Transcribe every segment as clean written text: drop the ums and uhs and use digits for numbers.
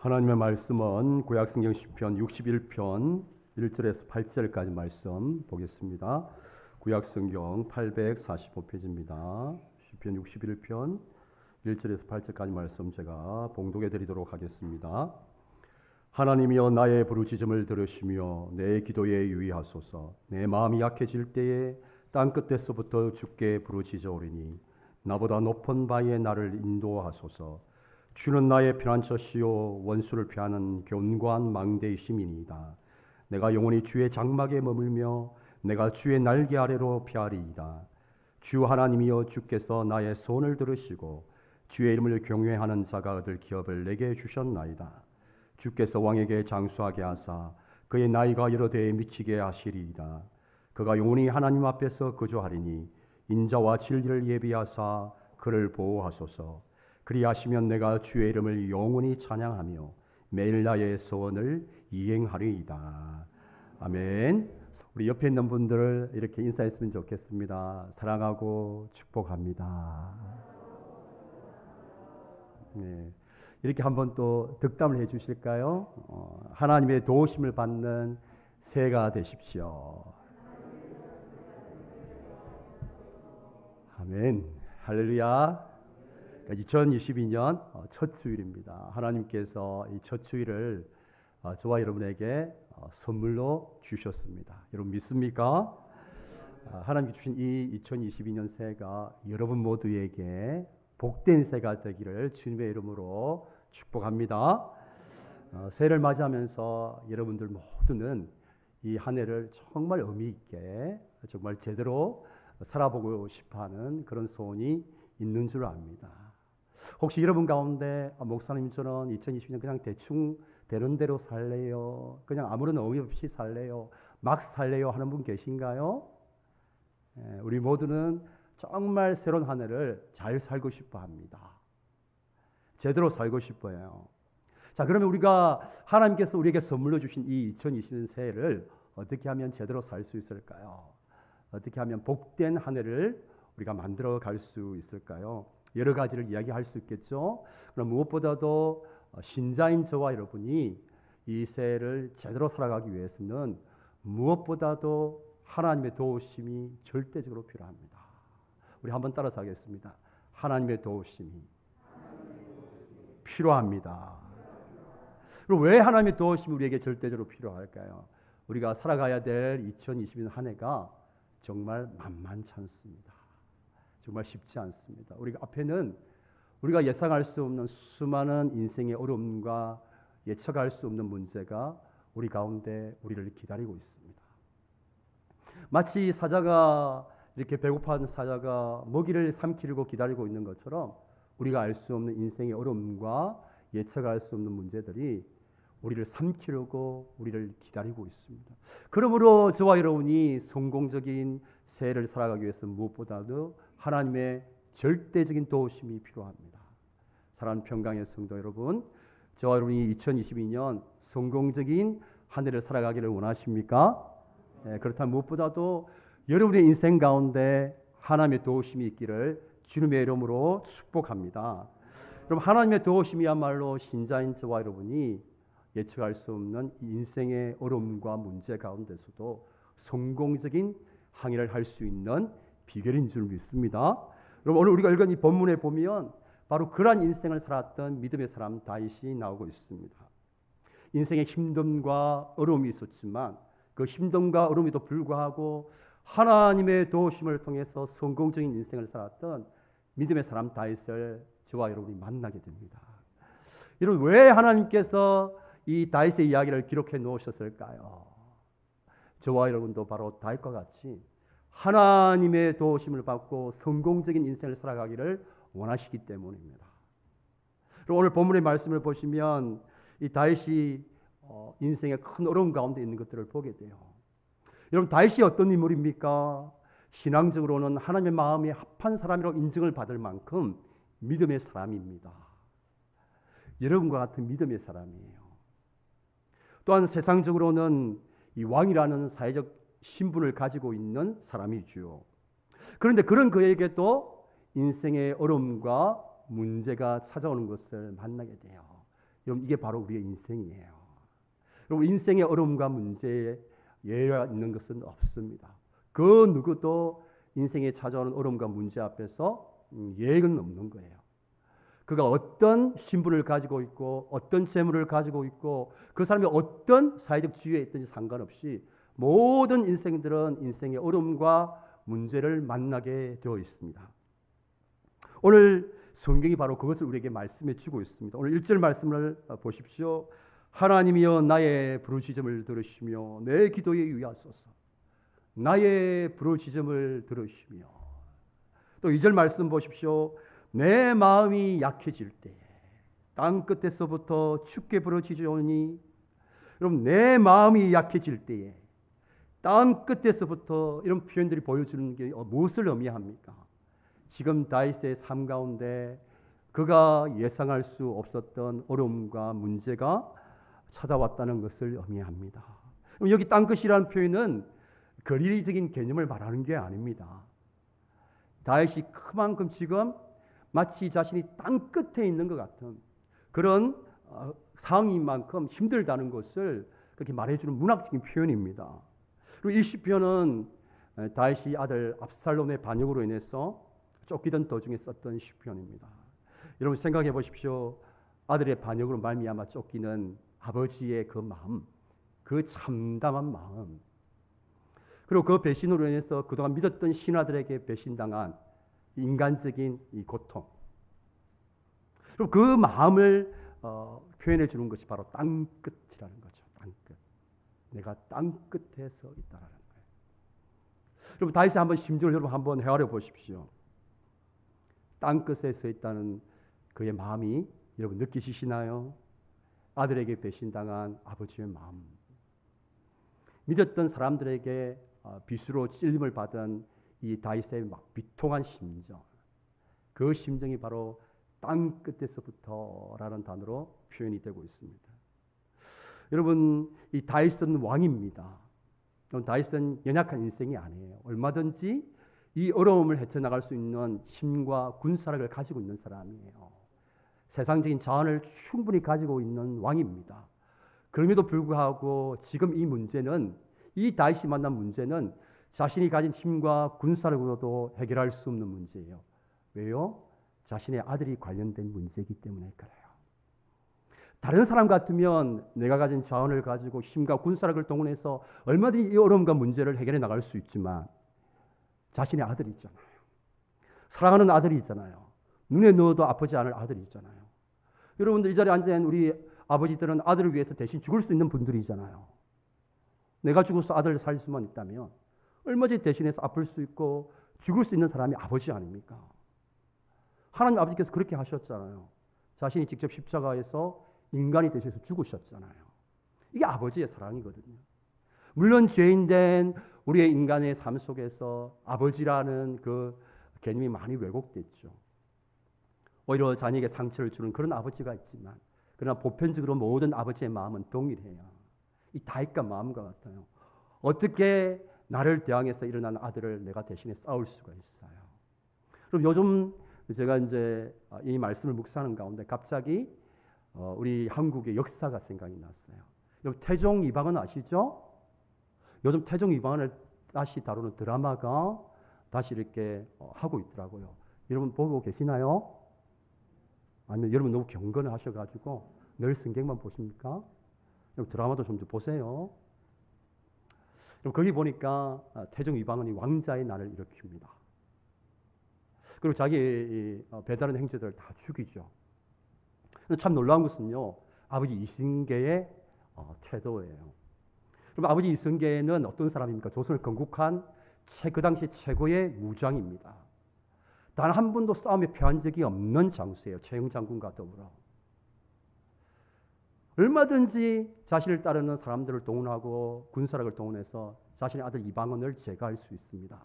하나님의 말씀은 구약성경 시편 61편 1절에서 8절까지 말씀 보겠습니다. 구약성경 845페이지입니다. 시편 61편 1절에서 8절까지 말씀 제가 봉독해 드리도록 하겠습니다. 하나님이여 나의 부르짖음을 들으시며 내 기도에 유의하소서. 내 마음이 약해질 때에 땅끝에서부터 주께 부르짖어오리니 나보다 높은 바에 나를 인도하소서. 주는 나의 피난처시요 원수를 피하는 견고한 망대이심이니이다. 내가 영원히 주의 장막에 머물며 내가 주의 날개 아래로 피하리이다. 주 하나님이여 주께서 나의 소원을 들으시고 주의 이름을 경외하는 자가 얻을 기업을 내게 주셨나이다. 주께서 왕에게 장수하게 하사 그의 나이가 여러 대에 미치게 하시리이다. 그가 영원히 하나님 앞에서 거주하리니 인자와 진리를 예비하사 그를 보호하소서. 그리하시면 내가 주의 이름을 영원히 찬양하며 매일 나의 소원을 이행하리이다. 아멘. 우리 옆에 있는 분들을 이렇게 인사했으면 좋겠습니다. 사랑하고 축복합니다. 네. 이렇게 한번 또 득담을 해 주실까요? 하나님의 도우심을 받는 새해가 되십시오. 아멘. 할렐루야. 2022년 첫 주일입니다. 하나님께서 이 첫 주일을 저와 여러분에게 선물로 주셨습니다. 여러분 믿습니까? 하나님께 주신 이 2022년 새해가 여러분 모두에게 복된 새해가 되기를 주님의 이름으로 축복합니다. 새해를 맞이하면서 여러분들 모두는 이 한 해를 정말 의미 있게 정말 제대로 살아보고 싶어하는 그런 소원이 있는 줄 압니다. 혹시 여러분 가운데 목사님 저는 2020년 그냥 대충 되는 대로 살래요, 그냥 아무런 의미 없이 살래요, 막 살래요 하는 분 계신가요? 우리 모두는 정말 새로운 한 해를 잘 살고 싶어 합니다. 제대로 살고 싶어요. 자, 그러면 우리가 하나님께서 우리에게 선물로 주신 이 2020년 새해를 어떻게 하면 제대로 살 수 있을까요? 어떻게 하면 복된 한 해를 우리가 만들어 갈 수 있을까요? 여러 가지를 이야기할 수 있겠죠. 그럼 무엇보다도 신자인 저와 여러분이 이 새해를 제대로 살아가기 위해서는 무엇보다도 하나님의 도우심이 절대적으로 필요합니다. 우리 한번 따라서 하겠습니다. 하나님의 도우심이 필요합니다. 그럼 왜 하나님의 도우심이 우리에게 절대적으로 필요할까요? 우리가 살아가야 될 2020년 한 해가 정말 만만치 않습니다. 정말 쉽지 않습니다. 우리가 앞에는 우리가 예상할 수 없는 수많은 인생의 어려움과 예측할 수 없는 문제가 우리 가운데 우리를 기다리고 있습니다. 마치 사자가 이렇게 배고파하는 사자가 먹이를 삼키려고 기다리고 있는 것처럼 우리가 알 수 없는 인생의 어려움과 예측할 수 없는 문제들이 우리를 삼키려고 우리를 기다리고 있습니다. 그러므로 저와 여러분이 성공적인 새해를 살아가기 위해서 무엇보다도 하나님의 절대적인 도우심이 필요합니다. 사랑하는 평강의 성도 여러분, 저와 여러분이 2022년 성공적인 한 해를 살아가기를 원하십니까? 그렇다면 무엇보다도 여러분의 인생 가운데 하나님의 도우심이 있기를 주님의 이름으로 축복합니다. 그럼 하나님의 도우심이야말로 신자인 저와 여러분이 예측할 수 없는 인생의 어려움과 문제 가운데서도 성공적인 항해를 할 수 있는 비결인 줄 믿습니다. 여러분 오늘 우리가 읽은 이 본문에 보면 바로 그러한 인생을 살았던 믿음의 사람 다윗이 나오고 있습니다. 인생의 힘듦과 어려움이 있었지만 그 힘듦과 어려움에도 불구하고 하나님의 도우심을 통해서 성공적인 인생을 살았던 믿음의 사람 다윗을 저와 여러분이 만나게 됩니다. 여러분 왜 하나님께서 이 다윗의 이야기를 기록해 놓으셨을까요? 저와 여러분도 바로 다윗과 같이 하나님의 도우심을 받고 성공적인 인생을 살아가기를 원하시기 때문입니다. 그리고 오늘 본문의 말씀을 보시면 이 다윗이 인생의 큰 어려움 가운데 있는 것들을 보게 돼요. 여러분 다윗이 어떤 인물입니까? 신앙적으로는 하나님의 마음에 합한 사람이라고 인정을 받을 만큼 믿음의 사람입니다. 여러분과 같은 믿음의 사람이에요. 또한 세상적으로는 이 왕이라는 사회적 신분을 가지고 있는 사람이죠. 그런데 그런 그에게도 인생의 어려움과 문제가 찾아오는 것을 만나게 돼요. 여러분 이게 바로 우리의 인생이에요. 여러분 인생의 어려움과 문제에 예외가 있는 것은 없습니다. 그 누구도 인생에 찾아오는 어려움과 문제 앞에서 예외는 없는 거예요. 그가 어떤 신분을 가지고 있고 어떤 재물을 가지고 있고 그 사람이 어떤 사회적 지위에 있든지 상관없이 모든 인생들은 인생의 어려움과 문제를 만나게 되어 있습니다. 오늘 성경이 바로 그것을 우리에게 말씀해 주고 있습니다. 오늘 1절 말씀을 보십시오. 하나님이여 나의 부르짖음을 들으시며 내 기도에 유의하소서. 나의 부르짖음을 들으시며 또 2절 말씀 보십시오. 내 마음이 약해질 때에 땅 끝에서부터 주께 부르짖으오니 여러분 내 마음이 약해질 때에 땅 끝에서부터 이런 표현들이 보여주는 게 무엇을 의미합니까? 지금 다윗의 삶 가운데 그가 예상할 수 없었던 어려움과 문제가 찾아왔다는 것을 의미합니다. 여기 땅끝이라는 표현은 거리적인 개념을 말하는 게 아닙니다. 다윗이 그만큼 지금 마치 자신이 땅 끝에 있는 것 같은 그런 상황인 만큼 힘들다는 것을 그렇게 말해주는 문학적인 표현입니다. 그리고 이 시편은 다윗이 아들 압살롬의 반역으로 인해서 쫓기던 도중에 썼던 시편입니다. 여러분 생각해 보십시오. 아들의 반역으로 말미암아 쫓기는 아버지의 그 마음, 그 참담한 마음, 그리고 그 배신으로 인해서 그동안 믿었던 신하들에게 배신당한 인간적인 이 고통, 그리고 그 마음을 표현해 주는 것이 바로 땅끝이라는 거죠. 땅끝. 내가 땅끝에 서 있다라는 거예요. 여러분 다윗의 한번 심정을 여러분 한번 헤아려 보십시오. 땅끝에 서 있다는 그의 마음이 여러분 느끼시나요? 아들에게 배신당한 아버지의 마음, 믿었던 사람들에게 비수로 찔림을 받은 이 다윗의 막 비통한 심정, 그 심정이 바로 땅 끝에서부터라는 단어로 표현이 되고 있습니다. 여러분 이 다윗은 왕입니다. 다윗은 연약한 인생이 아니에요. 얼마든지 이 어려움을 헤쳐나갈 수 있는 힘과 군사력을 가지고 있는 사람이에요. 세상적인 자원을 충분히 가지고 있는 왕입니다. 그럼에도 불구하고 지금 이 문제는, 이 다윗이 만난 문제는 자신이 가진 힘과 군사력으로도 해결할 수 없는 문제예요. 왜요? 자신의 아들이 관련된 문제이기 때문에 그래요. 다른 사람 같으면 내가 가진 자원을 가지고 힘과 군사력을 동원해서 얼마든지 이 어려움과 문제를 해결해 나갈 수 있지만 자신의 아들이 있잖아요. 사랑하는 아들이 있잖아요. 눈에 넣어도 아프지 않을 아들이 있잖아요. 여러분들 이 자리에 앉아있는 우리 아버지들은 아들을 위해서 대신 죽을 수 있는 분들이잖아요. 내가 죽어서 아들을 살릴 수만 있다면 얼마든지 대신해서 아플 수 있고 죽을 수 있는 사람이 아버지 아닙니까? 하나님 아버지께서 그렇게 하셨잖아요. 자신이 직접 십자가에서 인간이 되셔서 죽으셨잖아요. 이게 아버지의 사랑이거든요. 물론 죄인된 우리의 인간의 삶 속에서 아버지라는 그 개념이 많이 왜곡됐죠. 오히려 자녀에게 상처를 주는 그런 아버지가 있지만, 그러나 보편적으로 모든 아버지의 마음은 동일해요. 이 다윗과 마음과 같아요. 어떻게 나를 대항해서 일어난 아들을 내가 대신에 싸울 수가 있어요. 그럼 요즘 제가 이제 이 말씀을 묵상하는 가운데 갑자기 우리 한국의 역사가 생각이 났어요. 여러분 태종 이방원 아시죠? 요즘 태종 이방원을 다시 다루는 드라마가 다시 이렇게 하고 있더라고요. 여러분 보고 계시나요? 아니면 여러분 너무 경건을 하셔가지고 늘 성경만 보십니까? 여러분 드라마도 좀 보세요. 그럼 거기 보니까 태종 이방원이 왕자의 날을 일으킵니다. 그리고 자기 배다른 형제들을 다 죽이죠. 참 놀라운 것은요, 아버지 이승계의 태도예요. 그럼 아버지 이승계는 어떤 사람입니까? 조선을 건국한 그 당시 최고의 무장입니다. 단 한 번도 싸움에 패한 적이 없는 장수예요. 최영 장군과 더불어. 얼마든지 자신을 따르는 사람들을 동원하고 군사력을 동원해서 자신의 아들 이방원을 제거할 수 있습니다.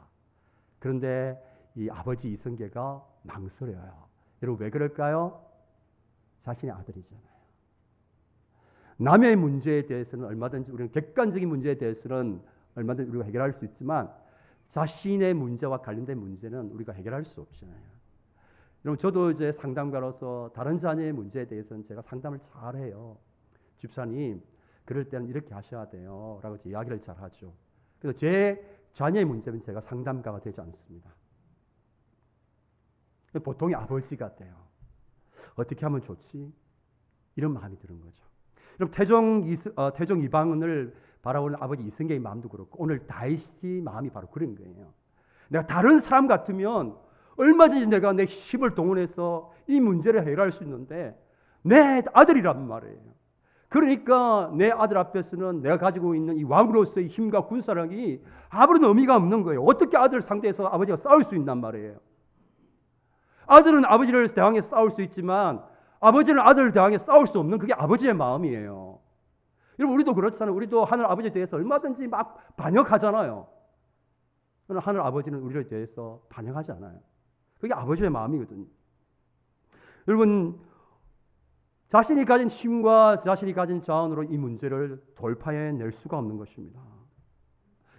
그런데 이 아버지 이승계가 망설여요. 여러분 왜 그럴까요? 자신의 아들이잖아요. 남의 문제에 대해서는 얼마든지 우리는 객관적인 문제에 대해서는 얼마든지 우리가 해결할 수 있지만 자신의 문제와 관련된 문제는 우리가 해결할 수 없잖아요. 여러분 저도 이제 상담가로서 다른 자녀의 문제에 대해서는 제가 상담을 잘해요. 집사님 그럴 때는 이렇게 하셔야 돼요 라고 이야기를 잘하죠. 그래서 제 자녀의 문제는 제가 상담가가 되지 않습니다. 보통의 아버지 같아요. 어떻게 하면 좋지? 이런 마음이 드는 거죠. 여러분 태종 이방원을 바라보는 아버지 이승계의 마음도 그렇고 오늘 다윗의 마음이 바로 그런 거예요. 내가 다른 사람 같으면 얼마든지 내가 내 힘을 동원해서 이 문제를 해결할 수 있는데 내 아들이란 말이에요. 그러니까 내 아들 앞에서는 내가 가지고 있는 이 왕으로서의 힘과 군사력이 아무런 의미가 없는 거예요. 어떻게 아들을 상대해서 아버지가 싸울 수 있단 말이에요. 아들은 아버지를 대항해 싸울 수 있지만 아버지는 아들을 대항해 싸울 수 없는 그게 아버지의 마음이에요. 여러분 우리도 그렇잖아요. 우리도 하늘 아버지에 대해서 얼마든지 막 반역하잖아요. 그러나 하늘 아버지는 우리를 대해서 반역하지 않아요. 그게 아버지의 마음이거든요. 여러분 자신이 가진 힘과 자신이 가진 자원으로 이 문제를 돌파해낼 수가 없는 것입니다.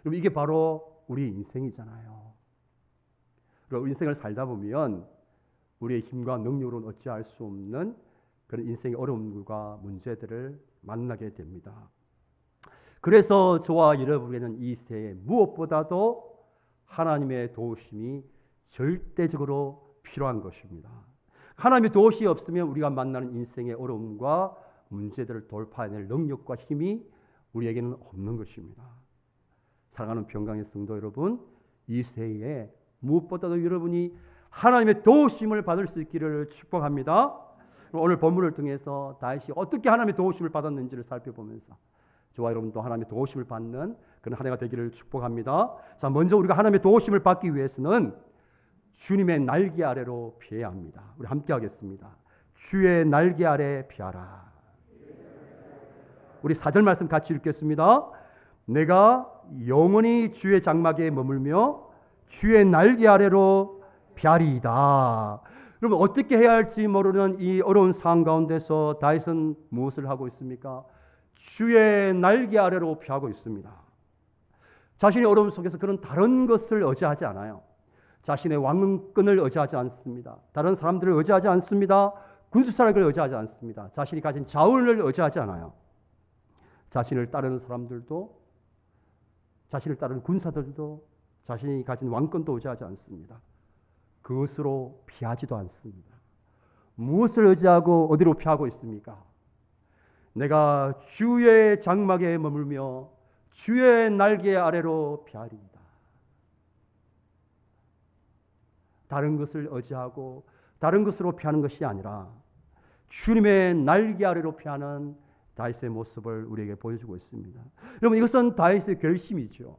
여러분 이게 바로 우리의 인생이잖아요. 그리고 인생을 살다 보면 우리의 힘과 능력으로는 어찌할 수 없는 그런 인생의 어려움과 문제들을 만나게 됩니다. 그래서 저와 여러분에게는 이 새해 무엇보다도 하나님의 도우심이 절대적으로 필요한 것입니다. 하나님의 도우심이 없으면 우리가 만나는 인생의 어려움과 문제들을 돌파해낼 능력과 힘이 우리에게는 없는 것입니다. 사랑하는 평강의 성도 여러분, 이 새해에 무엇보다도 여러분이 하나님의 도우심을 받을 수 있기를 축복합니다. 오늘 본문을 통해서 다윗이 어떻게 하나님의 도우심을 받았는지를 살펴보면서 저와 여러분도 하나님의 도우심을 받는 그런 한 해가 되기를 축복합니다. 자, 먼저 우리가 하나님의 도우심을 받기 위해서는 주님의 날개 아래로 피해야 합니다. 우리 함께 하겠습니다. 주의 날개 아래 피하라. 우리 4절 말씀 같이 읽겠습니다. 내가 영원히 주의 장막에 머물며 주의 날개 아래로 피하리이다. 여러분 어떻게 해야 할지 모르는 이 어려운 상황 가운데서 다윗은 무엇을 하고 있습니까? 주의 날개 아래로 피하고 있습니다. 자신의 어려움 속에서 그런 다른 것을 의지하지 않아요. 자신의 왕권을 의지하지 않습니다. 다른 사람들을 의지하지 않습니다. 군수사력을 의지하지 않습니다. 자신이 가진 자원을 의지하지 않아요. 자신을 따르는 사람들도, 자신을 따르는 군사들도, 자신이 가진 왕권도 의지하지 않습니다. 그것으로 피하지도 않습니다. 무엇을 의지하고 어디로 피하고 있습니까? 내가 주의 장막에 머물며 주의 날개 아래로 피하리이다. 다른 것을 의지하고 다른 것으로 피하는 것이 아니라 주님의 날개 아래로 피하는 다윗의 모습을 우리에게 보여주고 있습니다. 여러분 이것은 다윗의 결심이죠.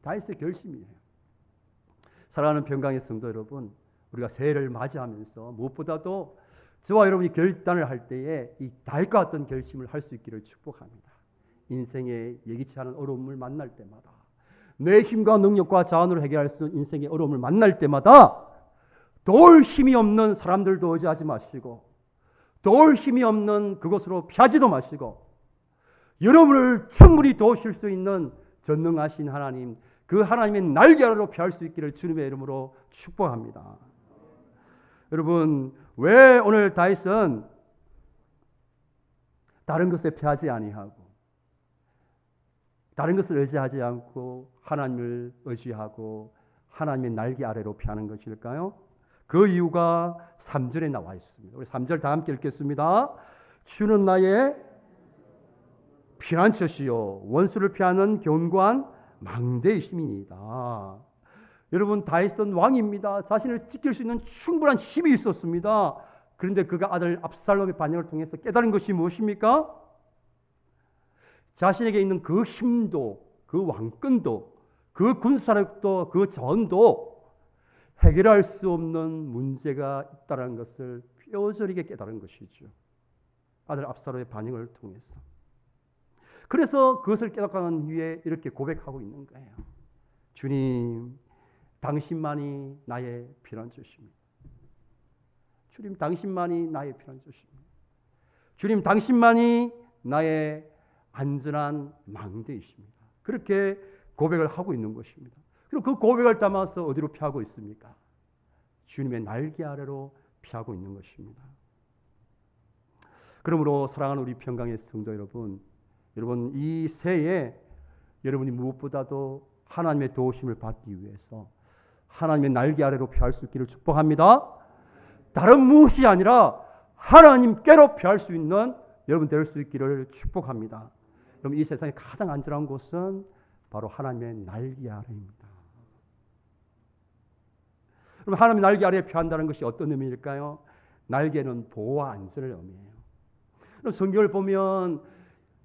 다윗의 결심이에요. 사랑하는 평강의 성도 여러분, 우리가 새해를 맞이하면서 무엇보다도 저와 여러분이 결단을 할 때에 이 다윗과 같은 결심을 할 수 있기를 축복합니다. 인생의 예기치 않은 어려움을 만날 때마다 내 힘과 능력과 자원으로 해결할 수 있는 인생의 어려움을 만날 때마다 도울 힘이 없는 사람들도 의지하지 마시고 도울 힘이 없는 그것으로 피하지도 마시고 여러분을 충분히 도우실 수 있는 전능하신 하나님, 그 하나님의 날개 아래로 피할 수 있기를 주님의 이름으로 축복합니다. 여러분 왜 오늘 다윗은 다른 것에 피하지 아니하고 다른 것을 의지하지 않고 하나님을 의지하고 하나님의 날개 아래로 피하는 것일까요? 그 이유가 3절에 나와 있습니다. 우리 3절 다 함께 읽겠습니다. 주는 나의 피난처시요 원수를 피하는 견고한 망대이심이니이다. 여러분 다윗은 왕입니다. 자신을 지킬 수 있는 충분한 힘이 있었습니다. 그런데 그가 아들 압살롬의 반역을 통해서 깨달은 것이 무엇입니까? 자신에게 있는 그 힘도, 그 왕권도, 그 군사력도, 그 전도 해결할 수 없는 문제가 있다는 것을 뼈저리게 깨달은 것이죠. 아들 압살롬의 반역을 통해서. 그래서 그것을 깨닫는 후에 이렇게 고백하고 있는 거예요. 주님, 당신만이 나의 피난처십니다. 주님, 당신만이 나의 피난처십니다. 주님, 당신만이 나의 안전한 망대이십니다. 그렇게 고백을 하고 있는 것입니다. 그리고 그 고백을 담아서 어디로 피하고 있습니까? 주님의 날개 아래로 피하고 있는 것입니다. 그러므로 사랑하는 우리 평강의 성도 여러분, 이 새해에 여러분이 무엇보다도 하나님의 도우심을 받기 위해서 하나님의 날개 아래로 피할 수 있기를 축복합니다. 다른 무엇이 아니라 하나님께로 피할 수 있는 여러분 될 수 있기를 축복합니다. 여러분, 이 세상에 가장 안전한 곳은 바로 하나님의 날개 아래입니다. 그럼 하나님의 날개 아래에 피한다는 것이 어떤 의미일까요? 날개는 보호와 안전을 의미해요. 그럼 성경을 보면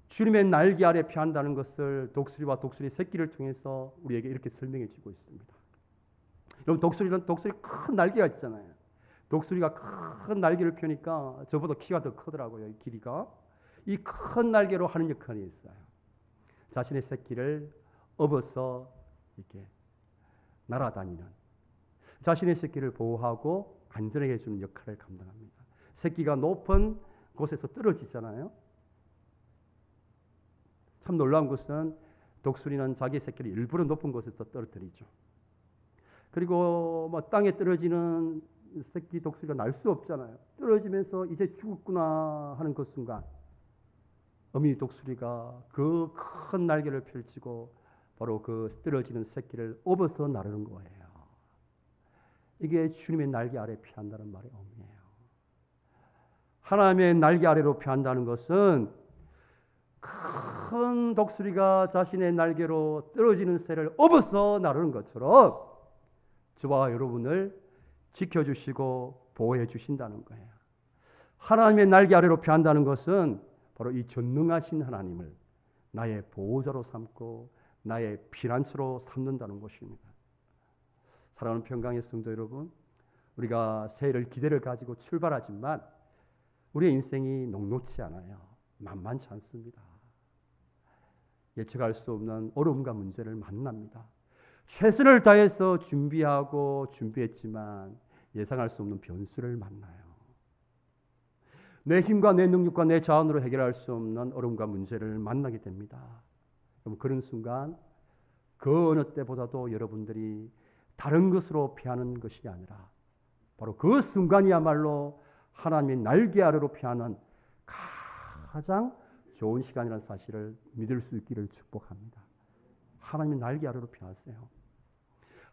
주님의 날개 아래 피한다는 것을 독수리와 독수리 새끼를 통해서 우리에게 이렇게 설명해 주고 있습니다. 여러분, 독수리 큰 날개가 있잖아요. 독수리가 큰 날개를 펴니까 저보다 키가 더 크더라고요. 이 길이가. 이 큰 날개로 하는 역할이 있어요. 자신의 새끼를 업어서 이렇게 날아다니는, 자신의 새끼를 보호하고 안전하게 해주는 역할을 감당합니다. 새끼가 높은 곳에서 떨어지잖아요. 참 놀라운 것은 독수리는 자기 새끼를 일부러 높은 곳에서 떨어뜨리죠. 그리고 땅에 떨어지는 새끼 독수리가 날 수 없잖아요. 떨어지면서 이제 죽었구나 하는 그 순간 어미 독수리가 그 큰 날개를 펼치고 바로 그 떨어지는 새끼를 업어서 나르는 거예요. 이게 주님의 날개 아래 피한다는 말의 의미예요. 하나님의 날개 아래로 피한다는 것은 큰 독수리가 자신의 날개로 떨어지는 새를 업어서 나르는 것처럼 저와 여러분을 지켜주시고 보호해 주신다는 거예요. 하나님의 날개 아래로 피한다는 것은 바로 이 전능하신 하나님을 나의 보호자로 삼고 나의 피난처로 삼는다는 것입니다. 사랑하는 평강의 성도 여러분, 우리가 새해를 기대를 가지고 출발하지만 우리의 인생이 녹록지 않아요. 만만치 않습니다. 예측할 수 없는 어려움과 문제를 만납니다. 최선을 다해서 준비했지만 예상할 수 없는 변수를 만나요. 내 힘과 내 능력과 내 자원으로 해결할 수 없는 어려움과 문제를 만나게 됩니다. 그런 순간 그 어느 때보다도 여러분들이 다른 것으로 피하는 것이 아니라 바로 그 순간이야말로 하나님의 날개 아래로 피하는 가장 좋은 시간이라는 사실을 믿을 수 있기를 축복합니다. 하나님의 날개 아래로 피하세요.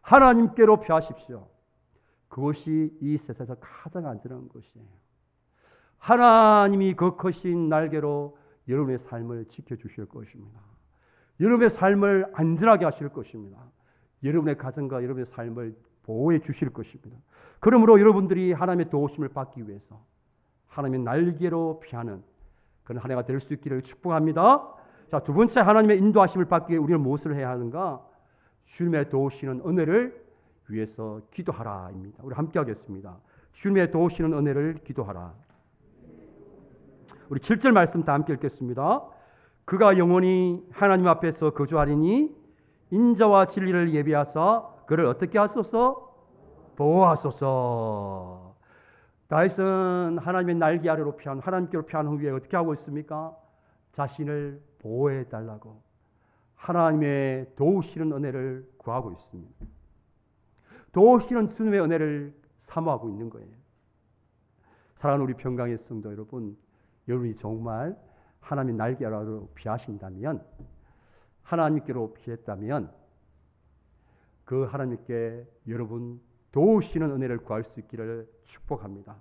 하나님께로 피하십시오. 그것이 이 세상에서 가장 안전한 것이에요. 하나님이 그 크신 날개로 여러분의 삶을 지켜주실 것입니다. 여러분의 삶을 안전하게 하실 것입니다. 여러분의 가정과 여러분의 삶을 보호해 주실 것입니다. 그러므로 여러분들이 하나님의 도우심을 받기 위해서 하나님의 날개로 피하는 그런 한 해가 될 수 있기를 축복합니다. 자, 두 번째, 하나님의 인도하심을 받기 위해 우리는 무엇을 해야 하는가? 주님의 도우시는 은혜를 위해서 기도하라입니다. 우리 함께 하겠습니다. 주님의 도우시는 은혜를 기도하라. 우리 7절 말씀 다 함께 읽겠습니다. 그가 영원히 하나님 앞에서 거주하리니 인자와 진리를 예비하사 그를 어떻게 하소서? 보호하소서. 다윗은 하나님의 날개 아래로 피한, 하나님께로 피한 후에 어떻게 하고 있습니까? 자신을 보호해 달라고 하나님의 도우시는 은혜를 구하고 있습니다. 도우시는 주님의 은혜를 사모하고 있는 거예요. 사랑하는 우리 평강의 성도 여러분, 여러분이 정말 하나님의 날개 아래로 피하신다면, 하나님께로 피했다면 그 하나님께 여러분 도우시는 은혜를 구할 수 있기를 축복합니다.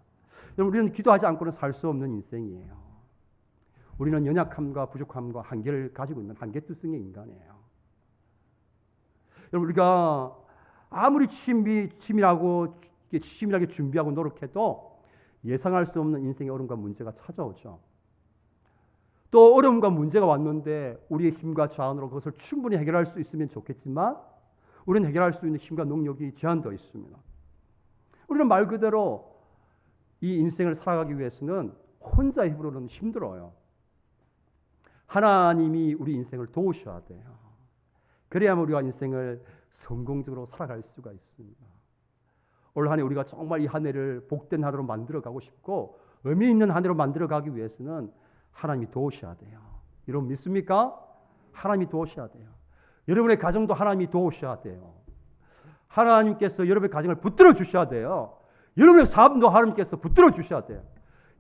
여러분, 우리는 기도하지 않고는 살 수 없는 인생이에요. 우리는 연약함과 부족함과 한계를 가지고 있는 한계투성의 인간이에요. 여러분, 우리가 아무리 치밀하게 준비하고 노력해도 예상할 수 없는 인생의 어려움과 문제가 찾아오죠. 또 어려움과 문제가 왔는데 우리의 힘과 자원으로 그것을 충분히 해결할 수 있으면 좋겠지만 우리는 해결할 수 있는 힘과 능력이 제한되어 있습니다. 우리는 말 그대로 이 인생을 살아가기 위해서는 혼자 힘으로는 힘들어요. 하나님이 우리 인생을 도우셔야 돼요. 그래야만 우리가 인생을 성공적으로 살아갈 수가 있습니다. 올 한 해 우리가 정말 이 한 해를 복된 하루로 만들어가고 싶고 의미 있는 한 해로 만들어가기 위해서는 하나님이 도우셔야 돼요. 여러분 믿습니까? 하나님이 도우셔야 돼요. 여러분의 가정도 하나님이 도우셔야 돼요. 하나님께서 여러분의 가정을 붙들어 주셔야 돼요. 여러분의 삶도 하나님께서 붙들어 주셔야 돼요.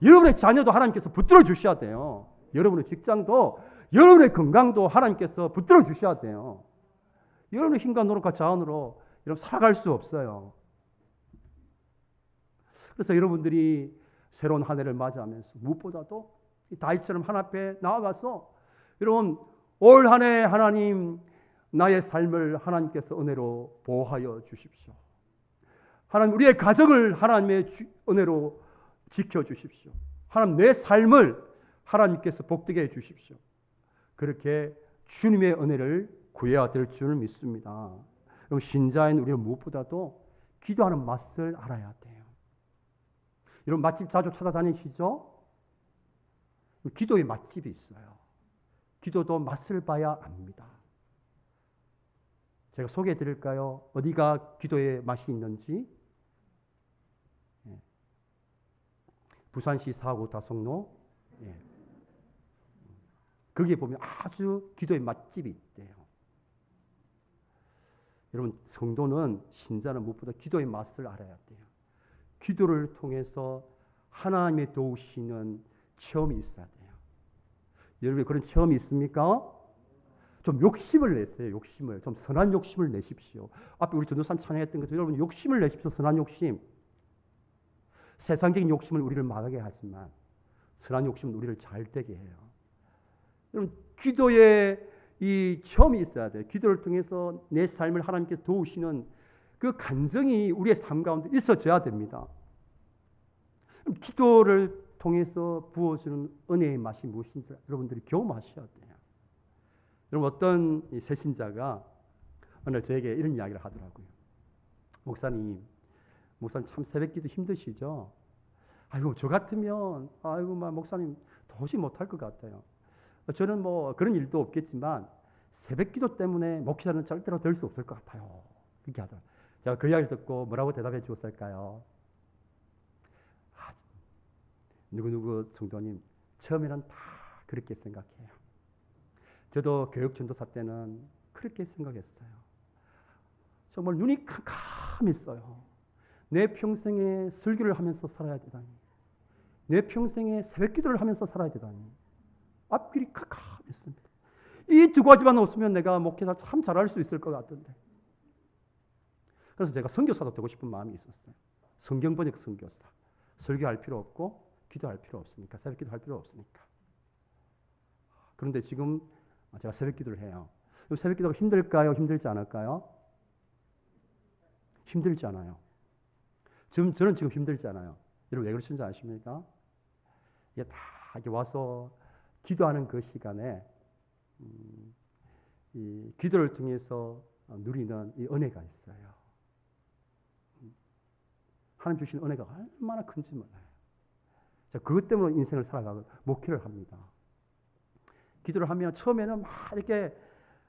여러분의 자녀도 하나님께서 붙들어 주셔야 돼요. 여러분의 직장도, 여러분의 건강도 하나님께서 붙들어 주셔야 돼요. 여러분의 힘과 노력과 자원으로 여러분 살아갈 수 없어요. 그래서 여러분들이 새로운 한 해를 맞이하면서 무엇보다도 다윗처럼 하나님 앞에 나아가서 여러분 올 한 해 하나님 나의 삶을 하나님께서 은혜로 보호하여 주십시오. 하나님 우리의 가정을 하나님의 은혜로 지켜주십시오. 하나님 내 삶을 하나님께서 복되게 해주십시오. 그렇게 주님의 은혜를 구해야 될 줄 믿습니다. 여러분 신자인 우리는 무엇보다도 기도하는 맛을 알아야 돼요. 여러분 맛집 자주 찾아다니시죠? 기도의 맛집이 있어요. 기도도 맛을 봐야 압니다. 제가 소개해 드릴까요? 어디가 기도의 맛이 있는지. 부산시 사구 다성로. 거기에 보면 아주 기도의 맛집이 있대요. 여러분 성도는 신자는 무엇보다 기도의 맛을 알아야 돼요. 기도를 통해서 하나님의 도우시는 체험이 있어야 돼요. 여러분 그런 체험이 있습니까? 좀 욕심을 내세요. 욕심을. 좀 선한 욕심을 내십시오. 앞에 우리 전도사님 찬양했던 것처럼 여러분 욕심을 내십시오. 선한 욕심. 세상적인 욕심을 우리를 망하게 하지만 선한 욕심은 우리를 잘 되게 해요. 여러분 기도의 이 체험이 있어야 돼요. 기도를 통해서 내 삶을 하나님께서 도우시는 그 감정이 우리의 삶 가운데 있어져야 됩니다. 기도를 통해서 부어주는 은혜의 맛이 무엇인지 여러분들이 경험하셔야 돼요. 여러분 어떤 새신자가 오늘 저에게 이런 이야기를 하더라고요. 목사님 참 새벽기도 힘드시죠? 아이고 저 같으면 아이고 목사님 도저히 못할 것 같아요. 저는 뭐 그런 일도 없겠지만 새벽기도 때문에 목회자는 절대로 될 수 없을 것 같아요. 그렇게 하더라고요. 제가 그 이야기를 듣고 뭐라고 대답해 주었을까요? 누구누구 성도님 처음에는 다 그렇게 생각해요. 저도 교육전도사 때는 그렇게 생각했어요. 정말 눈이 캄캄했어요. 내 평생에 설교를 하면서 살아야 되다니, 내 평생에 새벽기도를 하면서 살아야 되다니 앞길이 캄캄했습니다. 이 두 가지만 없으면 내가 목회자 참 잘할 수 있을 것 같던데. 그래서 제가 선교사도 되고 싶은 마음이 있었어요. 성경 번역 선교사. 설교할 필요 없고 기도할 필요 없으니까, 새벽기도 할 필요 없으니까. 그런데 지금 제가 새벽기도를 해요. 새벽기도가 힘들까요? 힘들지 않을까요? 힘들지 않아요. 저는 지금 힘들지 않아요. 여러분 왜 그러신지 아십니까? 이게 다 이렇게 와서 기도하는 그 시간에 이 기도를 통해서 누리는 이 은혜가 있어요. 하나님 주신 은혜가 얼마나 큰지 몰라요. 자, 그것 때문에 인생을 살아가고 목회를 합니다. 기도를 하면 처음에는 막 이렇게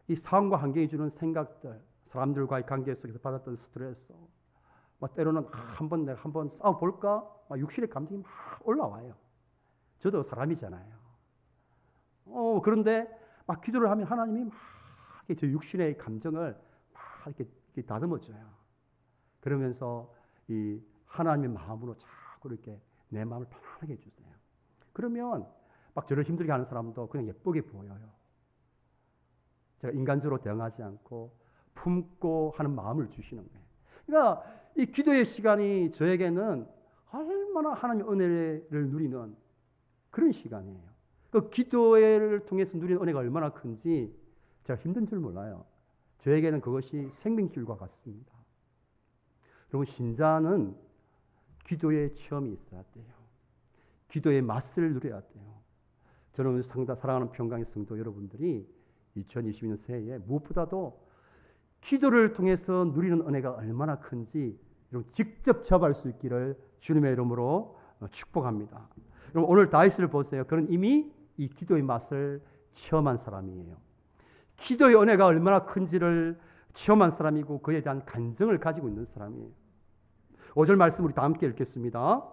이 상황과 환경이 주는 생각들, 사람들과의 관계 속에서 받았던 스트레스, 때로는 내가 한번 싸워볼까? 육신의 감정이 막 올라와요. 저도 사람이잖아요. 그런데 막 기도를 하면 하나님이 막 저 육신의 감정을 막 이렇게 다듬어줘요. 그러면서 이 하나님의 마음으로 자꾸 이렇게 내 마음을 편안하게 해주세요. 그러면 막 저를 힘들게 하는 사람도 그냥 예쁘게 보여요. 제가 인간적으로 대응하지 않고 품고 하는 마음을 주시는 거예요. 그러니까 이 기도의 시간이 저에게는 얼마나 하나님의 은혜를 누리는 그런 시간이에요. 그 기도를 통해서 누리는 은혜가 얼마나 큰지 제가 힘든 줄 몰라요. 저에게는 그것이 생명줄과 같습니다. 여러분 신자는 기도의 체험이 있어야 돼요. 기도의 맛을 누려야 돼요. 저는 사랑하는 평강의 성도 여러분들이 2022년 새해에 무엇보다도 기도를 통해서 누리는 은혜가 얼마나 큰지 여러분 직접 체험할 수 있기를 주님의 이름으로 축복합니다. 여러분 오늘 다윗을 보세요. 그는 이미 이 기도의 맛을 체험한 사람이에요. 기도의 은혜가 얼마나 큰지를 체험한 사람이고 그에 대한 간증을 가지고 있는 사람이에요. 5절 말씀 우리 다 함께 읽겠습니다.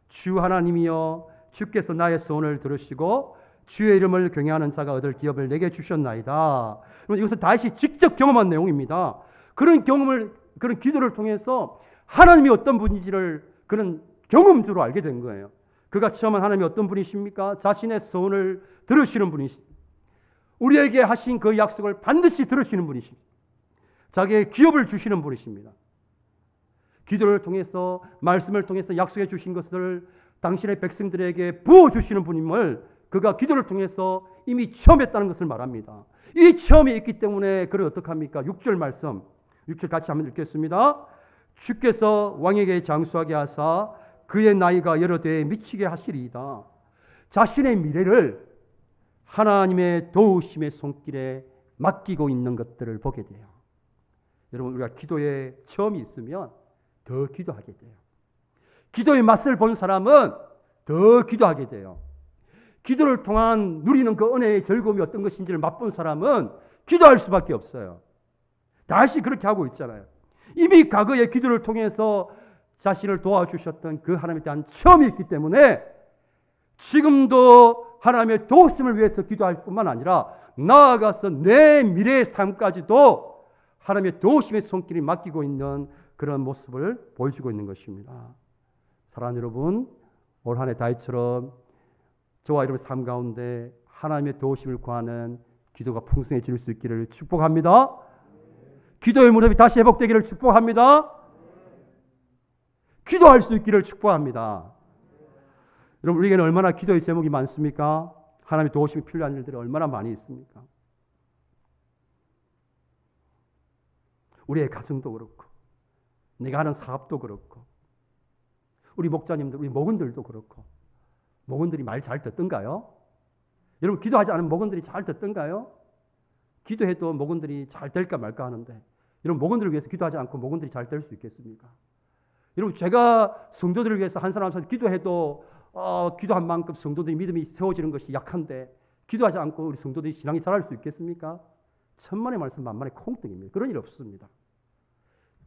주 하나님이여 주께서 나의 소원을 들으시고 주의 이름을 경외하는 자가 얻을 기업을 내게 주셨나이다. 이것은 다윗이 직접 경험한 내용입니다. 그런 기도를 통해서 하나님이 어떤 분인지를 그런 경험주로 알게 된 거예요. 그가 체험한 하나님이 어떤 분이십니까? 자신의 소원을 들으시는 분이십니다. 우리에게 하신 그 약속을 반드시 들으시는 분이십니다. 자기의 기업을 주시는 분이십니다. 기도를 통해서, 말씀을 통해서 약속해 주신 것을 당신의 백성들에게 부어주시는 분임을 그가 기도를 통해서 이미 체험했다는 것을 말합니다. 이 체험이 있기 때문에 그를 어떻게 합니까? 6절 말씀, 6절 같이 한번 읽겠습니다. 주께서 왕에게 장수하게 하사 그의 나이가 여러 대에 미치게 하시리이다. 자신의 미래를 하나님의 도우심의 손길에 맡기고 있는 것들을 보게 돼요. 여러분, 우리가 기도에 체험이 있으면 더 기도하게 돼요. 기도의 맛을 본 사람은 더 기도하게 돼요. 기도를 통한 누리는 그 은혜의 즐거움이 어떤 것인지를 맛본 사람은 기도할 수밖에 없어요. 다시 그렇게 하고 있잖아요. 이미 과거의 기도를 통해서 자신을 도와주셨던 그 하나님에 대한 체험이 있기 때문에 지금도 하나님의 도우심을 위해서 기도할 뿐만 아니라 나아가서 내 미래의 삶까지도 하나님의 도우심의 손길이 맡기고 있는 그런 모습을 보여주고 있는 것입니다. 사랑하는 여러분, 올 한 해 다윗처럼 저와 여러분의 삶 가운데 하나님의 도우심을 구하는 기도가 풍성해질 수 있기를 축복합니다. 기도의 무릎이 다시 회복되기를 축복합니다. 기도할 수 있기를 축복합니다. 여러분, 우리에게는 얼마나 기도의 제목이 많습니까? 하나님의 도우심이 필요한 일들이 얼마나 많이 있습니까? 우리의 가정도 그렇고, 내가 하는 사업도 그렇고, 우리 목자님들, 우리 목원들도 그렇고, 목원들이 말 잘 듣던가요? 여러분, 기도하지 않으면 목원들이 잘 듣던가요? 기도해도 목원들이 잘 될까 말까 하는데, 여러분, 목원들을 위해서 기도하지 않고 목원들이 잘 될 수 있겠습니까? 여러분, 제가 성도들을 위해서 한 사람한테 기도해도 기도한 만큼 성도들이 믿음이 세워지는 것이 약한데 기도하지 않고 우리 성도들이 신앙이 자랄 수 있겠습니까? 천만의 말씀 만만의 콩떡입니다. 그런 일 없습니다.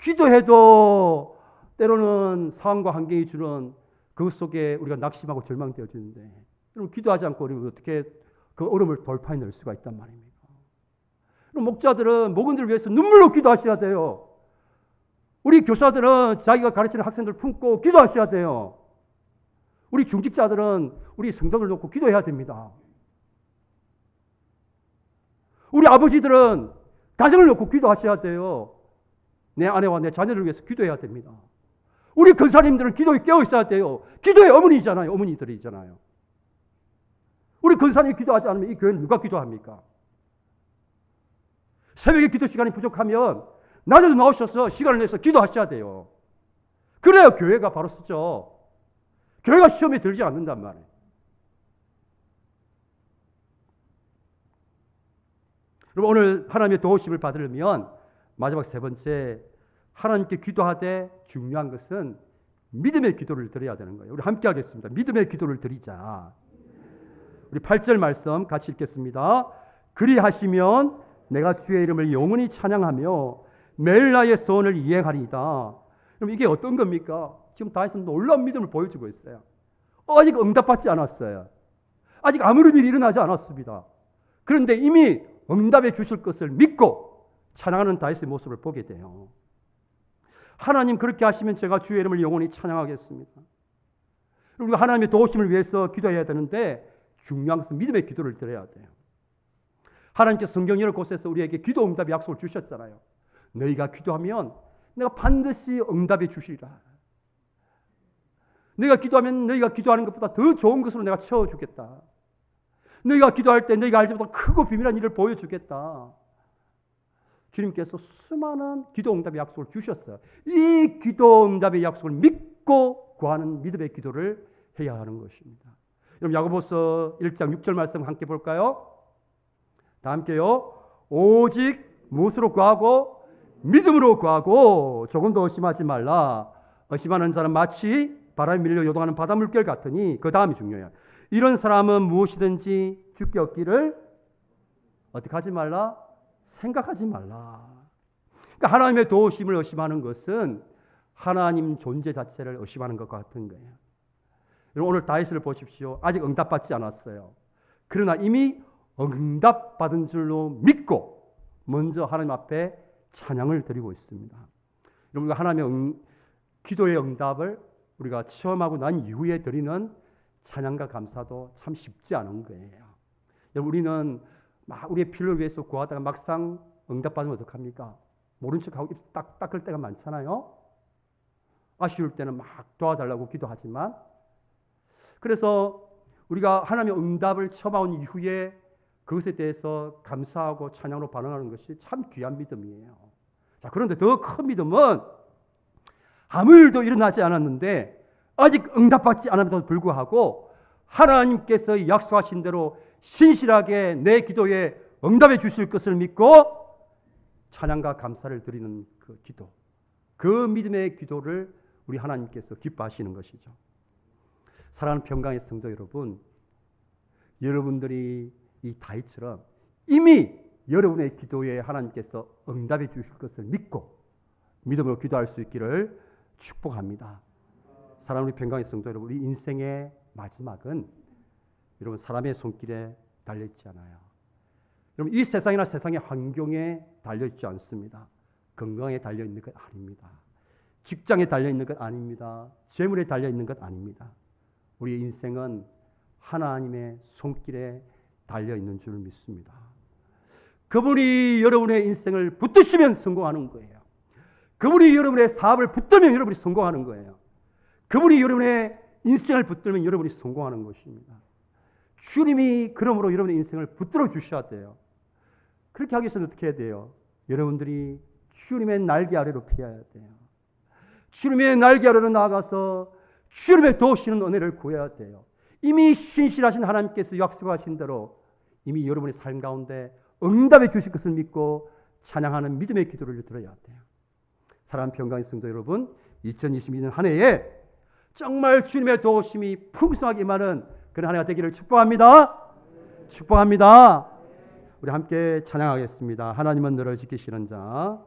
기도해도 때로는 상황과 환경이 주는 그것 속에 우리가 낙심하고 절망되어지는데, 여러분, 기도하지 않고 우리가 어떻게 그 얼음을 돌파해낼 수가 있단 말입니까? 목자들은 목원들을 위해서 눈물로 기도하셔야 돼요. 우리 교사들은 자기가 가르치는 학생들 품고 기도하셔야 돼요. 우리 중직자들은 우리 성도들 놓고 기도해야 됩니다. 우리 아버지들은 가정을 놓고 기도하셔야 돼요. 내 아내와 내 자녀를 위해서 기도해야 됩니다. 우리 권사님들은 기도에 깨어 있어야 돼요. 기도의 어머니잖아요. 어머니들이잖아요. 우리 권사님이 기도하지 않으면 이 교회는 누가 기도합니까? 새벽에 기도 시간이 부족하면 낮에도 나오셔서 시간을 내서 기도하셔야 돼요. 그래야 교회가 바로 쓰죠. 교회가 시험에 들지 않는단 말이에요. 여러분, 오늘 하나님의 도우심을 받으려면 마지막 세 번째, 하나님께 기도하되 중요한 것은 믿음의 기도를 드려야 되는 거예요. 우리 함께 하겠습니다. 믿음의 기도를 드리자. 우리 8절 말씀 같이 읽겠습니다. 그리하시면 내가 주의 이름을 영원히 찬양하며 매일 나의 소원을 이행하리이다. 그럼 이게 어떤 겁니까? 지금 다윗은 놀라운 믿음을 보여주고 있어요. 아직 응답받지 않았어요. 아직 아무런 일이 일어나지 않았습니다. 그런데 이미 응답해 주실 것을 믿고 찬양하는 다윗의 모습을 보게 돼요. 하나님, 그렇게 하시면 제가 주의 이름을 영원히 찬양하겠습니다. 우리가 하나님의 도우심을 위해서 기도해야 되는데 중요한 것은 믿음의 기도를 드려야 돼요. 하나님께서 성경 여러 곳에서 우리에게 기도 응답의 약속을 주셨잖아요. 너희가 기도하면 내가 반드시 응답해 주시리라. 너희가 기도하면 너희가 기도하는 것보다 더 좋은 것으로 내가 채워주겠다. 너희가 기도할 때 너희가 알지 못한 크고 비밀한 일을 보여주겠다. 주님께서 수많은 기도 응답의 약속을 주셨어요. 이 기도 응답의 약속을 믿고 구하는 믿음의 기도를 해야 하는 것입니다. 여러분, 야고보서 1장 6절 말씀 함께 볼까요? 다 함께요. 오직 무엇으로 구하고 믿음으로 구하고 조금도 의심하지 말라. 의심하는 자는 마치 바람에 밀려 요동하는 바다 물결 같으니, 그 다음이 중요해요. 이런 사람은 무엇이든지 주께 얻기를 어떻게 하지 말라? 생각하지 말라. 그러니까 하나님의 도우심을 의심하는 것은 하나님 존재 자체를 의심하는 것과 같은 거예요. 여러분, 오늘 다윗을 보십시오. 아직 응답받지 않았어요. 그러나 이미 응답받은 줄로 믿고 먼저 하나님 앞에 찬양을 드리고 있습니다. 여러분, 하나님의 기도의 응답을 우리가 체험하고 난 이후에 드리는 찬양과 감사도 참 쉽지 않은 거예요. 여러분, 우리는 막 우리의 필요를 위해서 구하다가 막상 응답받으면 어떡합니까? 모른 척하고 입 딱 닦을 때가 많잖아요. 아쉬울 때는 막 도와달라고 기도하지만, 그래서 우리가 하나님의 응답을 처음한 이후에 그것에 대해서 감사하고 찬양으로 반응하는 것이 참 귀한 믿음이에요. 자, 그런데 더 큰 믿음은 아무 일도 일어나지 않았는데 아직 응답받지 않음에도 불구하고 하나님께서 약속하신 대로 신실하게 내 기도에 응답해 주실 것을 믿고 찬양과 감사를 드리는 그 기도, 그 믿음의 기도를 우리 하나님께서 기뻐하시는 것이죠. 사랑하는 평강의 성도 여러분, 여러분들이 이 다윗처럼 이미 여러분의 기도에 하나님께서 응답해 주실 것을 믿고 믿음으로 기도할 수 있기를 축복합니다. 사랑하는 우리 평강의 성도 여러분, 우리 인생의 마지막은 여러분 사람의 손길에 달려있지 않아요. 여러분, 이 세상이나 세상의 환경에 달려있지 않습니다. 건강에 달려있는 것 아닙니다. 직장에 달려있는 것 아닙니다. 재물에 달려있는 것 아닙니다. 우리의 인생은 하나님의 손길에 달려있는 줄 믿습니다. 그분이 여러분의 인생을 붙드시면 성공하는 거예요. 그분이 여러분의 사업을 붙들면 여러분이 성공하는 거예요. 그분이 여러분의 인생을 붙들면 여러분이 성공하는 것입니다. 주님이 그러므로 여러분의 인생을 붙들어 주셔야 돼요. 그렇게 하기 위해서는 어떻게 해야 돼요? 여러분들이 주님의 날개 아래로 피해야 돼요. 주님의 날개 아래로 나아가서 주님의 도우시는 은혜를 구해야 돼요. 이미 신실하신 하나님께서 약속하신 대로 이미 여러분의 삶 가운데 응답해 주실 것을 믿고 찬양하는 믿음의 기도를 드려야 돼요. 사랑하는 평강의 성도 여러분, 2022년 한 해에 정말 주님의 도우심이 풍성하게 임하는 그런 한 해가 되기를 축복합니다. 축복합니다. 우리 함께 찬양하겠습니다. 하나님은 너를 지키시는 자.